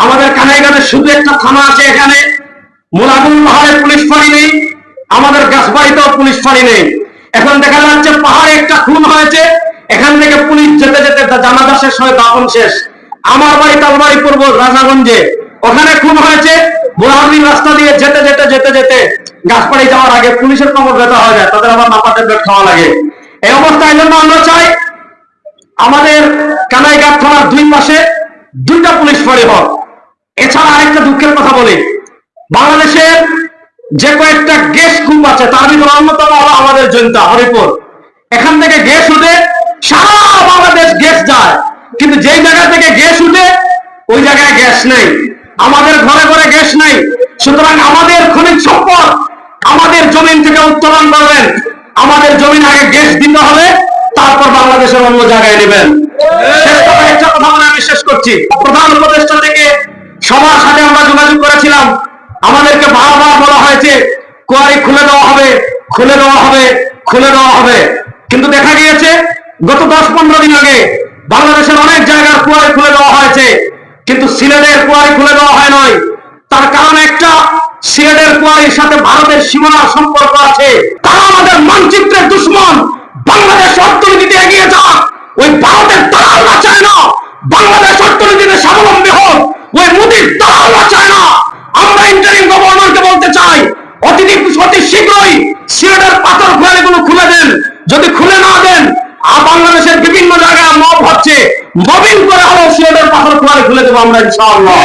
আমাদের কানাইঘাটে শুধু একটা থানা আছে, এখানে মোলাগুল পাহাড়ে পুলিশ ফাঁড়ি নেই, আমাদের গাছবাড়িতেও পুলিশ ফাঁড়ি নেই। এখন দেখা যাচ্ছে পাহাড়ে একটা খুন হয়েছে, এখান থেকে পুলিশ যেতে যেতে জানাজা শেষ হয়, দাফন শেষ। আমার বাড়ি তালবাড়ি পূর্ব রাজাগঞ্জে, ওখানে খুন হয়েছে, বোরাহাটির রাস্তা দিয়ে যেতে যেতে যেতে যেতে গাছপাড়ি যাওয়ার আগে পুলিশের কোমর ব্যথা হয়ে যায়, তাদের আবার নাপা ট্যাবলেট খাওয়া লাগে। এই অবস্থায় জন্য আমরা চাই আমাদের কানাইঘাট থানার দুই পাশে দুইটা পুলিশ ফাঁড়ি হোক। এছাড়া আরেকটা দুঃখের কথা বলি, বাংলাদেশের যে কয়েকটা গ্যাস কূপ আছে তার ভিতরে অন্যতম হলো আমাদের জয়ন্তা হরিপুর। এখান থেকে গ্যাস উঠে সারা বাংলাদেশ গ্যাস যায়, কিন্তু যেই জায়গা থেকে গ্যাস উঠে ওই জায়গায় গ্যাস নেই, আমাদের ঘরে ঘরে গ্যাস নেই। সুতরাং আমাদের খনিজ সম্পদ আমাদের জমিন থেকে উত্তোলন করবেন, আমাদের জমিন আগে গ্যাস দিতে হবে, তারপর বাংলাদেশের অন্য জায়গায় নেবেন। একটা কথা বলে আমি শেষ করছি। প্রধান উপদেষ্টা থেকে সবার সাথে আমরা যোগাযোগ করেছিলাম, আমাদেরকে বারবার বলা হয়েছে কোয়ারি খুলে দেওয়া হবে, খুলে দেওয়া হবে, খুলে দেওয়া হবে, কিন্তু দেখা গিয়েছে গত 10-15 দিন আগে বাংলাদেশের অনেক জায়গার কুয়ারি খুলে দেওয়া হয়েছে, কিন্তু সিলেটের কুয়ারি খুলে দেওয়া হয় নয়। তার কারণ একটা, সিলেটের কুয়ারির সাথে ভারতের সীমানার সম্পর্ক আছে, তারা আমাদের মানচিত্রের দুশ্মন। বাংলাদেশ অর্থনীতিতে এগিয়ে যাক, ওই ভারতের দালালরা চায় না বাংলাদেশ অর্থনীতিতে স্বাবলম্বী হোক, ওই মোদির দালালরা চায় না। আমরা ইন্টারিম গভর্নরকে বলতে চাই অতি শীঘ্রই সিলেটের পাথর খোয়ারিগুলো খুলে দেন। যদি খুলে না দেন, বাংলাদেশের বিভিন্ন জায়গায় মব হচ্ছে, মবিং করে হলেও সিলেটের পাথর খোয়ারি খুলে দেবো আমরা ইনশাআল্লাহ।